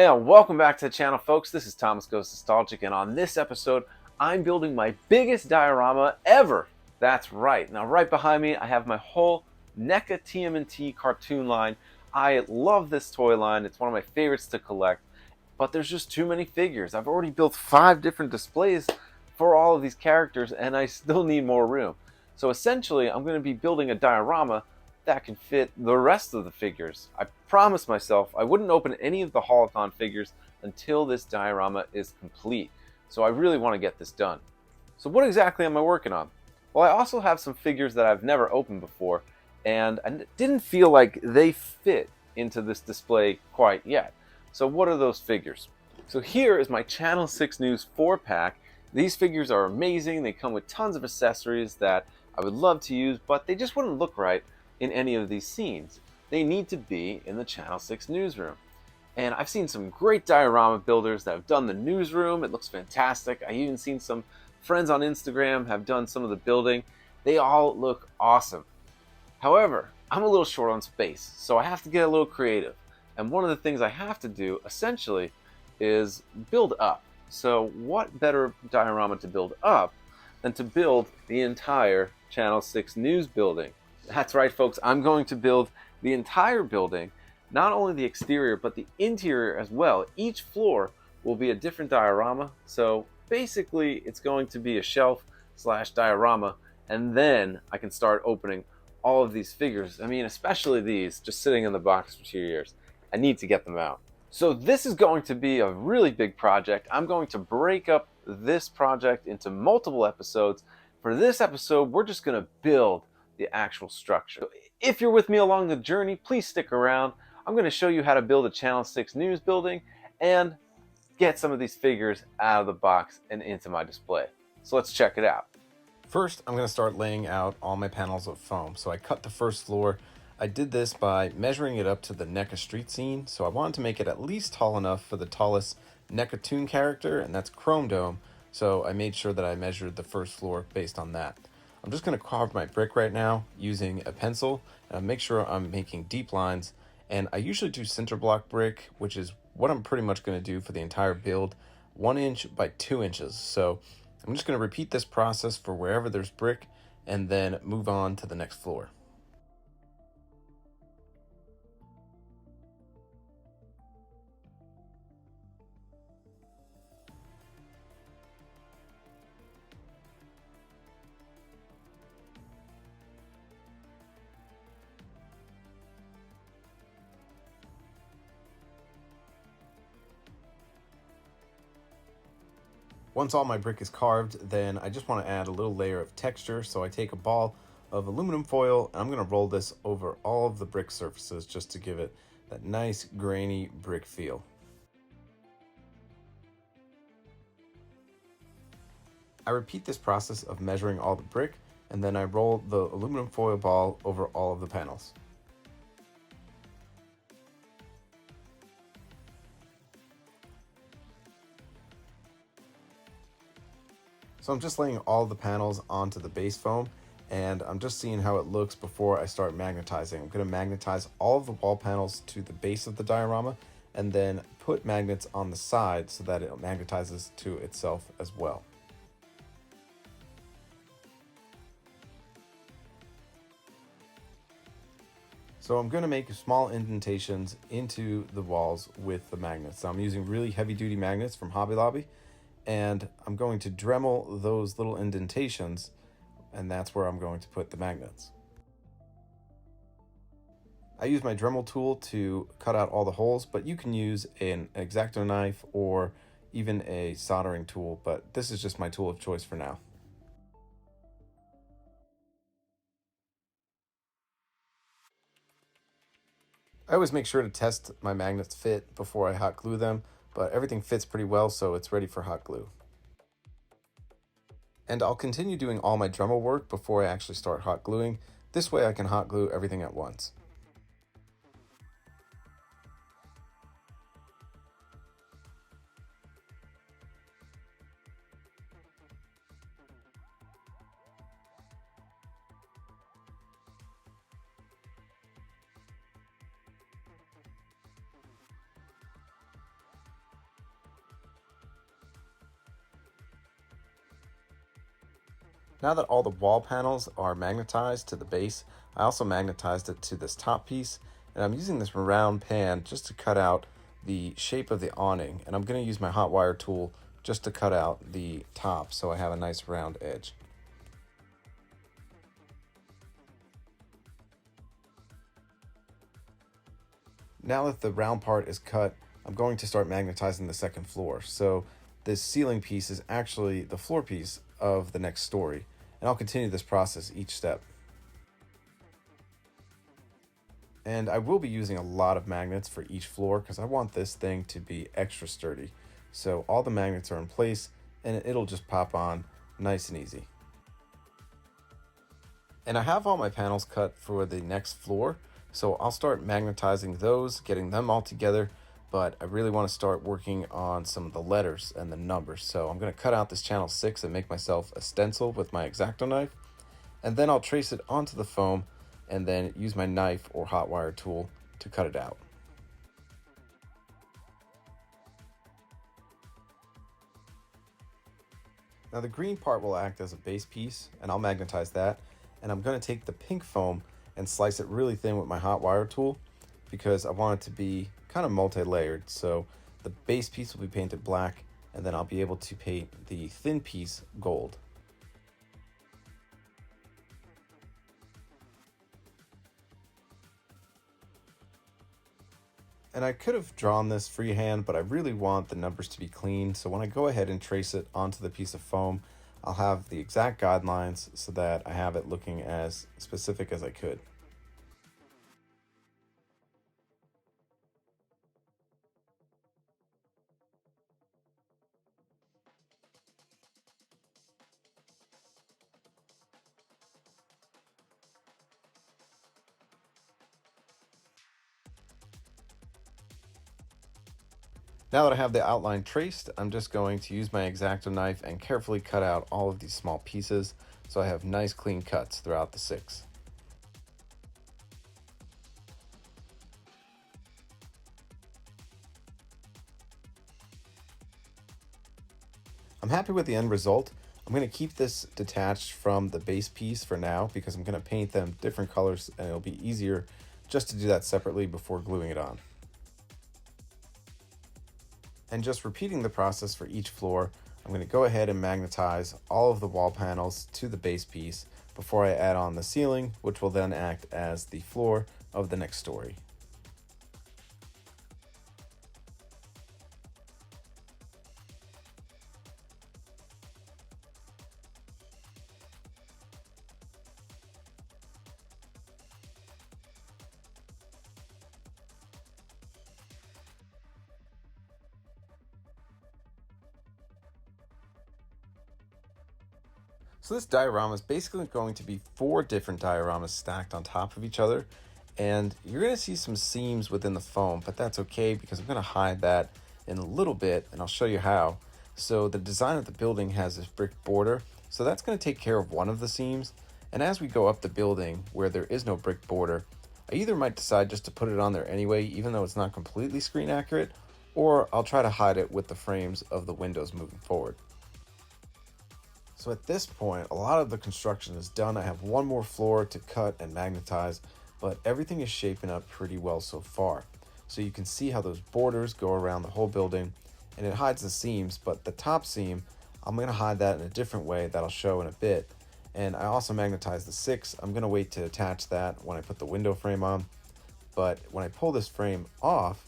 And welcome back to the channel, folks. This is Thomas Goes Nostalgic, and on this episode, I'm building my biggest diorama ever. That's right. Now, right behind me, I have my whole NECA TMNT cartoon line. I love this toy line. It's one of my favorites to collect, but there's just too many figures. I've already built 5 different displays for all of these characters, and I still need more room. So essentially, I'm going to be building a diorama that can fit the rest of the figures. I promised myself I wouldn't open any of the Holothon figures until this diorama is complete. So I really want to get this done. So what exactly am I working on? Well, I also have some figures that I've never opened before, and I didn't feel like they fit into this display quite yet. So what are those figures? So here is my Channel 6 News 4-pack. These figures are amazing. They come with tons of accessories that I would love to use, but they just wouldn't look right in any of these scenes. They need to be in the Channel 6 newsroom. And I've seen some great diorama builders that have done the newsroom. It looks fantastic. I've even seen some friends on Instagram have done some of the building. They all look awesome. However, I'm a little short on space, so I have to get a little creative. And one of the things I have to do, essentially, is build up. So what better diorama to build up than to build the entire Channel 6 News building? That's right, folks. I'm going to build the entire building, not only the exterior, but the interior as well. Each floor will be a different diorama. So basically, it's going to be a shelf slash diorama, and then I can start opening all of these figures. I mean, especially these, just sitting in the box for 2 years. I need to get them out. So this is going to be a really big project. I'm going to break up this project into multiple episodes. For this episode, we're just going to build the actual structure. So if you're with me along the journey, please stick around. I'm going to show you how to build a Channel 6 News building and get some of these figures out of the box and into my display. So let's check it out. First, I'm going to start laying out all my panels of foam. So I cut the first floor. I did this by measuring it up to the NECA street scene. So I wanted to make it at least tall enough for the tallest NECA toon character, and that's Chrome Dome. So I made sure that I measured the first floor based on that. I'm just going to carve my brick right now using a pencil and make sure I'm making deep lines. And I usually do center block brick, which is what I'm pretty much going to do for the entire build, 1 inch by 2 inches. So I'm just going to repeat this process for wherever there's brick and then move on to the next floor. Once all my brick is carved, then I just want to add a little layer of texture. So I take a ball of aluminum foil and I'm going to roll this over all of the brick surfaces just to give it that nice grainy brick feel. I repeat this process of measuring all the brick, and then I roll the aluminum foil ball over all of the panels. So I'm just laying all the panels onto the base foam, and I'm just seeing how it looks before I start magnetizing. I'm going to magnetize all of the wall panels to the base of the diorama, and then put magnets on the side so that it magnetizes to itself as well. So I'm going to make small indentations into the walls with the magnets. So I'm using really heavy duty magnets from Hobby Lobby, and I'm going to Dremel those little indentations, and that's where I'm going to put the magnets. I use my Dremel tool to cut out all the holes, but you can use an X-Acto knife or even a soldering tool, but this is just my tool of choice for now. I always make sure to test my magnets fit before I hot glue them, but everything fits pretty well, so it's ready for hot glue. And I'll continue doing all my Dremel work before I actually start hot gluing. This way I can hot glue everything at once. Now that all the wall panels are magnetized to the base, I also magnetized it to this top piece, and I'm using this round pan just to cut out the shape of the awning, and I'm going to use my hot wire tool just to cut out the top so I have a nice round edge. Now that the round part is cut, I'm going to start magnetizing the second floor. So this ceiling piece is actually the floor piece of the next story, and I'll continue this process each step. And I will be using a lot of magnets for each floor because I want this thing to be extra sturdy. So all the magnets are in place and it'll just pop on nice and easy. And I have all my panels cut for the next floor, so I'll start magnetizing those, getting them all together, but I really want to start working on some of the letters and the numbers. So I'm going to cut out this channel 6 and make myself a stencil with my X-Acto knife, and then I'll trace it onto the foam and then use my knife or hot wire tool to cut it out. Now the green part will act as a base piece, and I'll magnetize that, and I'm going to take the pink foam and slice it really thin with my hot wire tool because I want it to be kind of multi-layered. So the base piece will be painted black, and then I'll be able to paint the thin piece gold. And I could have drawn this freehand, but I really want the numbers to be clean. So when I go ahead and trace it onto the piece of foam, I'll have the exact guidelines so that I have it looking as specific as I could. Now that I have the outline traced, I'm just going to use my X-Acto knife and carefully cut out all of these small pieces so I have nice clean cuts throughout the 6. I'm happy with the end result. I'm going to keep this detached from the base piece for now because I'm going to paint them different colors and it'll be easier just to do that separately before gluing it on. And just repeating the process for each floor, I'm going to go ahead and magnetize all of the wall panels to the base piece before I add on the ceiling, which will then act as the floor of the next story. So this diorama is basically going to be 4 different dioramas stacked on top of each other, and you're going to see some seams within the foam, but that's okay because I'm going to hide that in a little bit and I'll show you how. So the design of the building has this brick border, so that's going to take care of one of the seams, and as we go up the building where there is no brick border, I either might decide just to put it on there anyway even though it's not completely screen accurate, or I'll try to hide it with the frames of the windows moving forward. So at this point, a lot of the construction is done. I have one more floor to cut and magnetize, but everything is shaping up pretty well so far. So you can see how those borders go around the whole building, and it hides the seams, but the top seam, I'm going to hide that in a different way that I'll show in a bit. And I also magnetized the 6. I'm going to wait to attach that when I put the window frame on. But when I pull this frame off,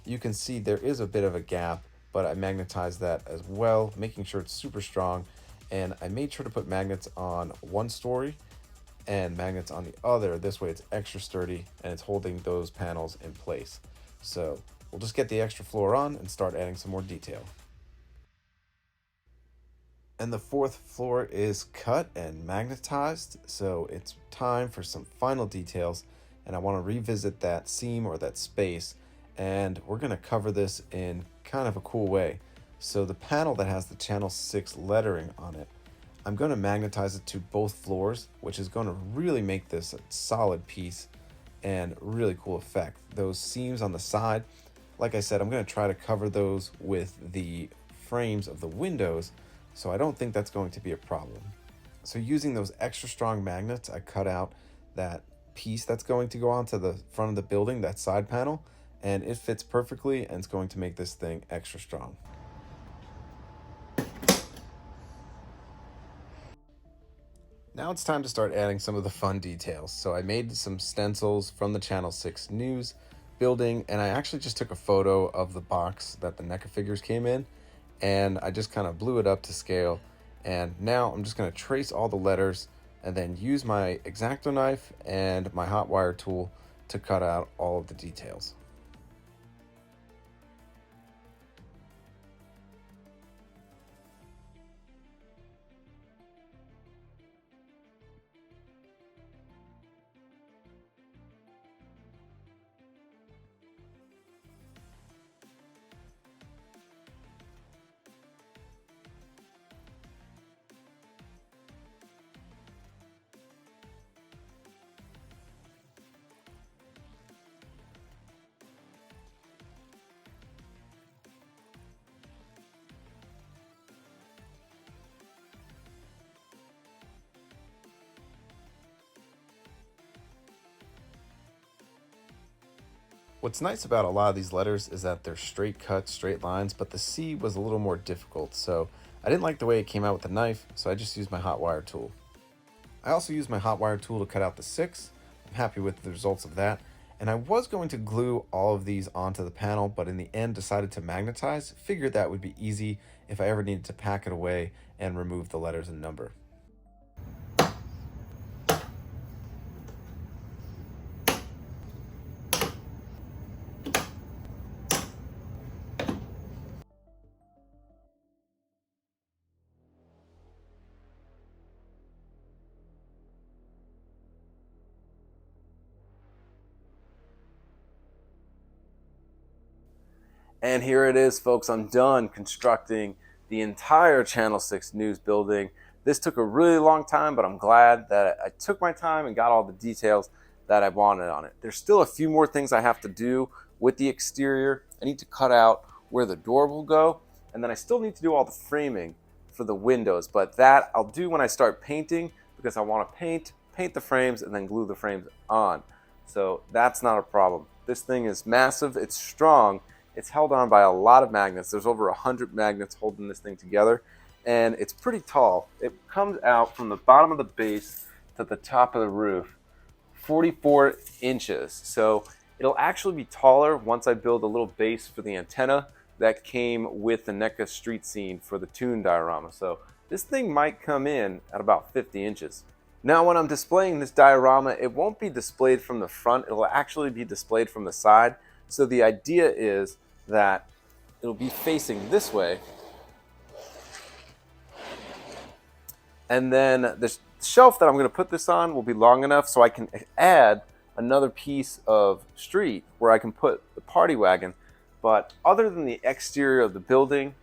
you can see there is a bit of a gap, but I magnetized that as well, making sure it's super strong. And I made sure to put magnets on one story and magnets on the other. This way it's extra sturdy and it's holding those panels in place. So we'll just get the extra floor on and start adding some more detail. And the 4th floor is cut and magnetized, so it's time for some final details, and I want to revisit that seam or that space, and we're going to cover this in kind of a cool way. So the panel that has the channel 6 lettering on it, I'm going to magnetize it to both floors, which is going to really make this a solid piece and really cool effect. Those seams on the side, like I said, I'm going to try to cover those with the frames of the windows, so I don't think that's going to be a problem. So using those extra strong magnets, I cut out that piece that's going to go onto the front of the building, that side panel, and it fits perfectly and it's going to make this thing extra strong. Now it's time to start adding some of the fun details. So I made some stencils from the Channel 6 News building, and I actually just took a photo of the box that the NECA figures came in, and I just kind of blew it up to scale. And now I'm just going to trace all the letters and then use my X-Acto knife and my hot wire tool to cut out all of the details. What's nice about a lot of these letters is that they're straight cuts, straight lines, but the C was a little more difficult, so I didn't like the way it came out with the knife, so I just used my hot wire tool. I also used my hot wire tool to cut out the 6. I'm happy with the results of that, and I was going to glue all of these onto the panel, but in the end decided to magnetize. Figured that would be easy if I ever needed to pack it away and remove the letters and number. And here it is, folks. I'm done constructing the entire Channel 6 News building. This took a really long time, but I'm glad that I took my time and got all the details that I wanted on it. There's still a few more things I have to do with the exterior. I need to cut out where the door will go, and then I still need to do all the framing for the windows, but that I'll do when I start painting, because I want to paint the frames and then glue the frames on. So that's not a problem. This thing is massive, it's strong, it's held on by a lot of magnets. There's over 100 magnets holding this thing together, and it's pretty tall. It comes out from the bottom of the base to the top of the roof, 44 inches. So it'll actually be taller once I build a little base for the antenna that came with the NECA street scene for the Toon diorama. So this thing might come in at about 50 inches. Now when I'm displaying this diorama, it won't be displayed from the front, it'll actually be displayed from the side. So the idea is that it'll be facing this way, and then the shelf that I'm going to put this on will be long enough so I can add another piece of street where I can put the party wagon. But other than the exterior of the building,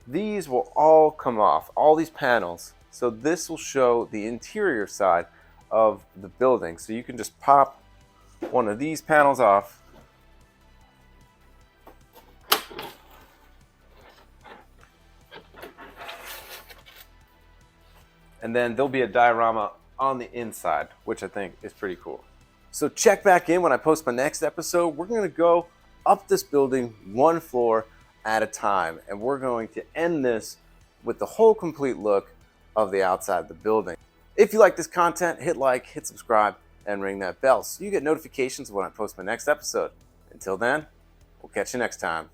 these will all come off, all these panels. So this will show the interior side of the building. So you can just pop one of these panels off, and then there'll be a diorama on the inside, which I think is pretty cool. So check back in when I post my next episode. We're going to go up this building one floor at a time, and we're going to end this with the whole complete look of the outside of the building. If you like this content, hit like, hit subscribe, and ring that bell so you get notifications when I post my next episode. Until then, we'll catch you next time.